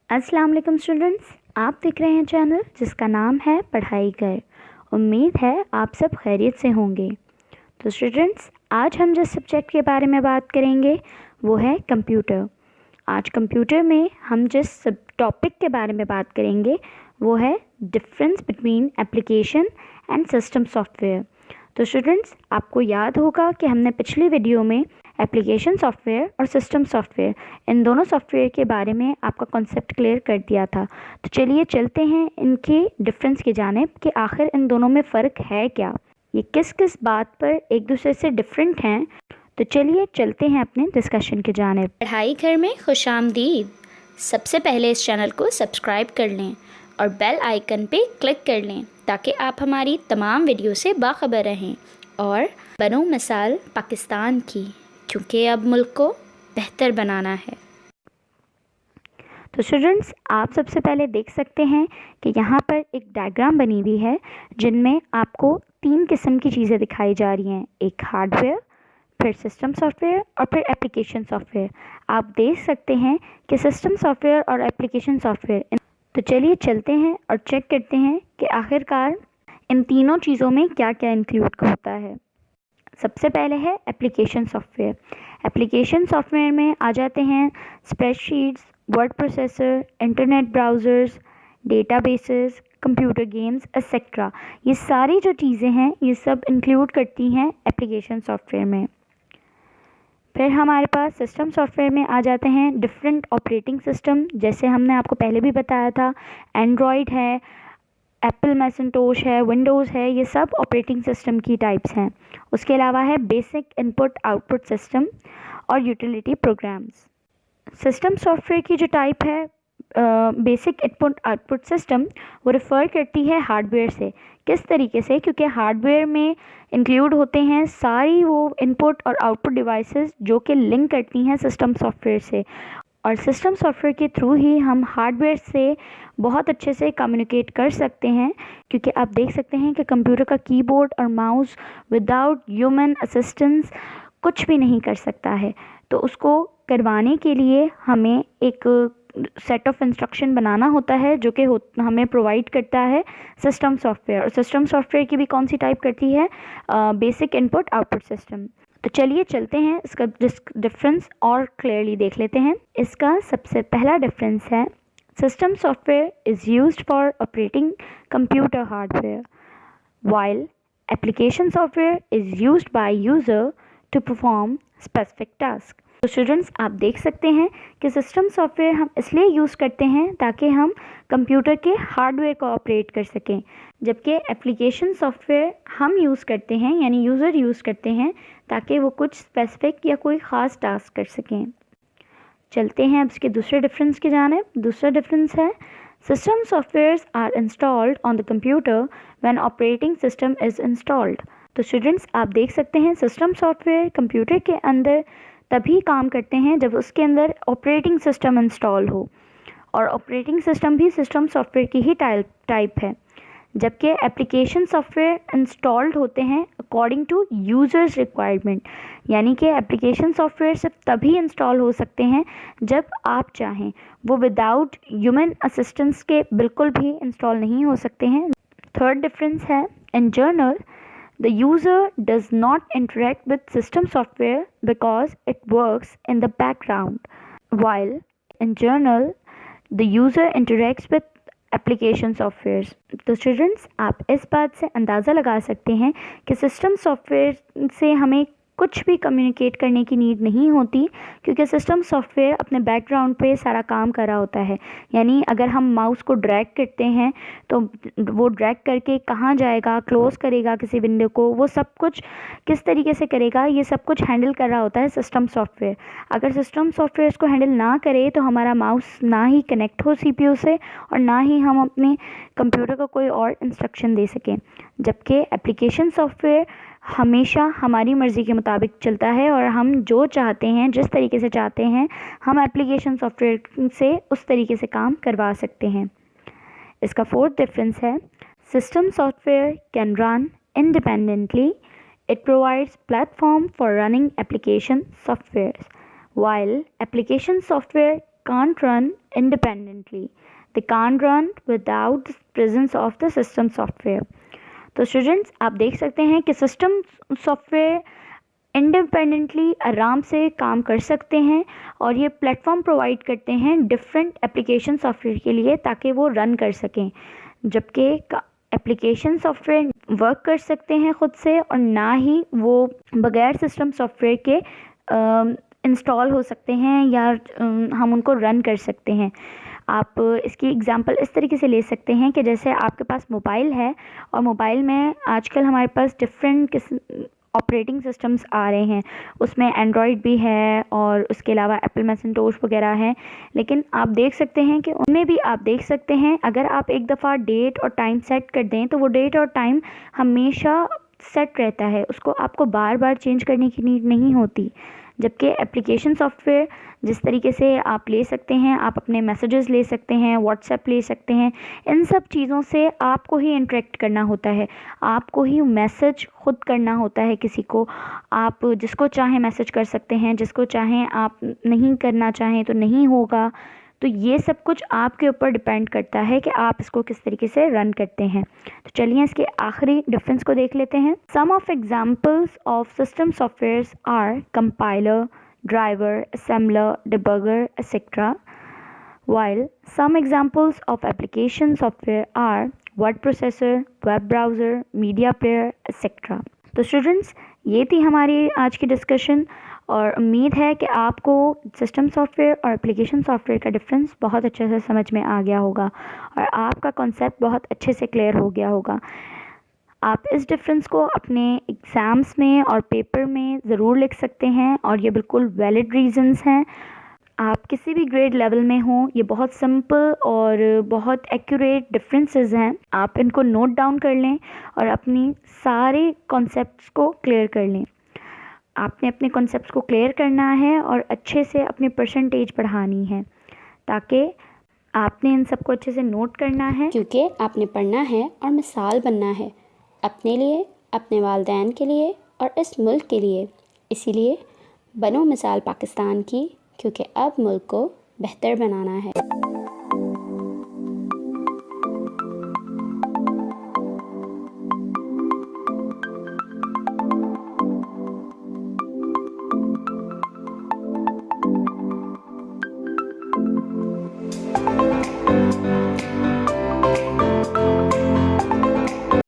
अस्सलाम वालेकुम स्टूडेंट्स, आप देख रहे हैं चैनल जिसका नाम है पढ़ाई कर। उम्मीद है आप सब खैरियत से होंगे। तो स्टूडेंट्स, आज हम जिस सब्जेक्ट के बारे में बात करेंगे वो है कंप्यूटर। आज कंप्यूटर में हम जिस सब टॉपिक के बारे में बात करेंगे वो है difference between application and system software. तो स्टूडेंट्स, आपको याद होगा कि हमने पिछली वीडियो में एप्लीकेशन सॉफ्टवेयर और सिस्टम सॉफ्टवेयर इन दोनों सॉफ्टवेयर के बारे में आपका कॉन्सेप्ट क्लियर कर दिया था। तो चलिए चलते हैं इनके डिफरेंस की जानिब कि आखिर इन दोनों में फ़र्क है क्या, ये किस किस बात पर एक दूसरे से डिफरेंट हैं। तो चलिए चलते हैं अपने डिस्कशन की जानिब। पढ़ाई घर में खुशामदीद। सबसे पहले इस चैनल को सब्सक्राइब कर लें और बेल आइकन पे क्लिक कर लें ताकि आप हमारी तमाम वीडियो से बाखबर रहें और बनो मिसाल पाकिस्तान की, क्योंकि अब मुल्क को बेहतर बनाना है। तो स्टूडेंट्स, आप सबसे पहले देख सकते हैं कि यहाँ पर एक डायग्राम बनी हुई है जिनमें आपको 3 किस्म की चीज़ें दिखाई जा रही हैं, एक हार्डवेयर, फिर सिस्टम सॉफ्टवेयर और फिर एप्लीकेशन सॉफ्टवेयर। आप देख सकते हैं कि सिस्टम सॉफ्टवेयर और एप्लीकेशन सॉफ्टवेयर। तो चलिए चलते हैं और चेक करते हैं कि आखिरकार इन तीनों चीज़ों में क्या क्या इंक्लूड होता है। सबसे पहले है एप्लीकेशन सॉफ्टवेयर। एप्लीकेशन सॉफ्टवेयर में आ जाते हैं spreadsheets, word processor, internet browsers, databases, computer games etcetera. ये सारी जो चीज़ें हैं ये सब इंक्लूड करती हैं एप्लीकेशन सॉफ्टवेयर में। फिर हमारे पास सिस्टम सॉफ्टवेयर में आ जाते हैं डिफरेंट ऑपरेटिंग सिस्टम, जैसे हमने आपको पहले भी बताया था, एंड्रॉयड है, एप्पल मैकिंटोश है, विंडोज़ है, ये सब ऑपरेटिंग सिस्टम की टाइप्स हैं। उसके अलावा है बेसिक इनपुट आउटपुट सिस्टम और यूटिलिटी प्रोग्राम्स। सिस्टम सॉफ्टवेयर की जो टाइप है बेसिक इनपुट आउटपुट सिस्टम, वो रेफ़र करती है हार्डवेयर से। किस तरीके से? क्योंकि हार्डवेयर में इंक्लूड होते हैं सारी वो इनपुट और आउटपुट डिवाइसेस जो कि लिंक करती हैं सिस्टम सॉफ्टवेयर से, और सिस्टम सॉफ्टवेयर के थ्रू ही हम हार्डवेयर से बहुत अच्छे से कम्युनिकेट कर सकते हैं। क्योंकि आप देख सकते हैं कि कंप्यूटर का कीबोर्ड और माउस विदाउट ह्यूमन असिस्टेंस कुछ भी नहीं कर सकता है। तो उसको करवाने के लिए हमें एक सेट ऑफ इंस्ट्रक्शन बनाना होता है जो कि हमें प्रोवाइड करता है सिस्टम सॉफ्टवेयर। और सिस्टम सॉफ्टवेयर की भी कौन सी टाइप करती है? Basic input output system. तो चलिए चलते हैं इसका डिफरेंस और क्लियरली देख लेते हैं। इसका सबसे पहला डिफरेंस है system software is used for operating computer hardware while application software is used by user to perform specific task। तो स्टूडेंट्स, आप देख सकते हैं कि सिस्टम सॉफ्टवेयर हम इसलिए यूज़ करते हैं ताकि हम कंप्यूटर के हार्डवेयर को ऑपरेट कर सकें, जबकि एप्लीकेशन सॉफ्टवेयर हम यूज़ करते हैं यानी यूज़र यूज़ करते हैं ताकि वो कुछ स्पेसिफिक या कोई ख़ास टास्क कर सकें। चलते हैं अब इसके दूसरे डिफरेंस की जानिब। दूसरा डिफरेंस है system softwares are installed on the computer when operating system is installed. तो स्टूडेंट्स, आप देख सकते हैं सिस्टम सॉफ्टवेयर कंप्यूटर के अंदर तभी काम करते हैं जब उसके अंदर ऑपरेटिंग सिस्टम इंस्टॉल हो, और ऑपरेटिंग सिस्टम भी सिस्टम सॉफ्टवेयर की ही टाइप है, जबकि एप्लीकेशन सॉफ्टवेयर इंस्टॉल्ड होते हैं अकॉर्डिंग टू यूज़र्स रिक्वायरमेंट। यानी कि एप्लीकेशन सॉफ्टवेयर सिर्फ तभी इंस्टॉल हो सकते हैं जब आप चाहें, वो विदाउट ह्यूमन असिस्टेंस के बिल्कुल भी इंस्टॉल नहीं हो सकते हैं। थर्ड डिफरेंस है in general the user does not interact with system software because it works in the background, while in general the user interacts with application softwares. तो students, आप इस बात से अंदाज़ा लगा सकते हैं कि सिस्टम सॉफ्टवेयर से हमें कुछ भी कम्युनिकेट करने की नीड नहीं होती, क्योंकि सिस्टम सॉफ्टवेयर अपने बैकग्राउंड पे सारा काम कर रहा होता है। यानी अगर हम माउस को ड्रैग करते हैं तो वो ड्रैग करके कहाँ जाएगा, क्लोज़ करेगा किसी विंडो को, वो सब कुछ किस तरीके से करेगा, ये सब कुछ हैंडल कर रहा होता है सिस्टम सॉफ्टवेयर। अगर सिस्टम सॉफ्टवेयर इसको हैंडल ना करे तो हमारा माउस ना ही कनेक्ट हो सीपीयू से और ना ही हम अपने कंप्यूटर को कोई और इंस्ट्रक्शन दे सकें। जबकि एप्लीकेशन सॉफ्टवेयर हमेशा हमारी मर्ज़ी के मुताबिक चलता है और हम जो चाहते हैं, जिस तरीके से चाहते हैं, हम एप्लीकेशन सॉफ्टवेयर से उस तरीके से काम करवा सकते हैं। इसका फोर्थ डिफरेंस है system software can run independently, it provides platform for running application software, while application software can't run independently. They can't run without the presence of the system software. तो स्टूडेंट्स आप देख सकते हैं कि system software independently आराम से काम कर सकते हैं और ये प्लेटफॉर्म प्रोवाइड करते हैं डिफरेंट एप्लीकेशन सॉफ्टवेयर के लिए ताकि वो रन कर सकें, जबकि एप्लीकेशन सॉफ्टवेयर वर्क कर सकते हैं ख़ुद से और ना ही वो बगैर सिस्टम सॉफ्टवेयर के इंस्टॉल हो सकते हैं या हम उनको रन कर सकते हैं। आप इसकी एग्ज़ाम्पल इस तरीके से ले सकते हैं कि जैसे आपके पास मोबाइल है और मोबाइल में आजकल हमारे पास डिफरेंट ऑपरेटिंग सिस्टम्स आ रहे हैं, उसमें एंड्रॉयड भी है और उसके अलावा एप्पल मैकिंटोश वगैरह हैं, लेकिन आप देख सकते हैं कि उनमें भी आप देख सकते हैं अगर आप एक दफ़ा डेट और टाइम सेट कर दें तो वो डेट और टाइम हमेशा सेट रहता है, उसको आपको बार बार चेंज करने की नीड नहीं होती। जबकि एप्लीकेशन सॉफ्टवेयर जिस तरीके से आप ले सकते हैं, आप अपने मैसेजेस ले सकते हैं, व्हाट्सएप ले सकते हैं, इन सब चीज़ों से आपको ही इंटरेक्ट करना होता है, आपको ही मैसेज खुद करना होता है किसी को। आप जिसको चाहें मैसेज कर सकते हैं, जिसको चाहें आप नहीं करना चाहें तो नहीं होगा। तो ये सब कुछ आपके ऊपर डिपेंड करता है कि आप इसको किस तरीके से रन करते हैं। तो चलिए इसके आखिरी डिफरेंस को देख लेते हैं। Some of examples of system softwares are compiler, driver, assembler, debugger, etc. While some examples of application software are word processor, web browser, media player, etc. तो स्टूडेंट्स ये थी हमारी आज की डिस्कशन और उम्मीद है कि आपको सिस्टम सॉफ्टवेयर और एप्लीकेशन सॉफ्टवेयर का डिफरेंस बहुत अच्छे से समझ में आ गया होगा और आपका कॉन्सेप्ट बहुत अच्छे से क्लियर हो गया होगा। आप इस डिफरेंस को अपने एग्ज़ाम्स में और पेपर में ज़रूर लिख सकते हैं और ये बिल्कुल वैलिड रीज़न्स हैं। आप किसी भी ग्रेड लेवल में हों, ये बहुत सिंपल और बहुत एक्यूरेट डिफरेंसेस हैं। आप इनको नोट डाउन कर लें और अपनी सारे कॉन्सेप्ट्स को क्लियर कर लें। आपने अपने कॉन्सेप्ट्स को क्लियर करना है और अच्छे से अपनी परसेंटेज बढ़ानी है, ताकि आपने इन सबको अच्छे से नोट करना है, क्योंकि आपने पढ़ना है और मिसाल बनना है अपने लिए, अपने वालिदैन के लिए और इस मुल्क के लिए। इसीलिए बनो मिसाल पाकिस्तान की, क्योंकि अब मुल्क को बेहतर बनाना है।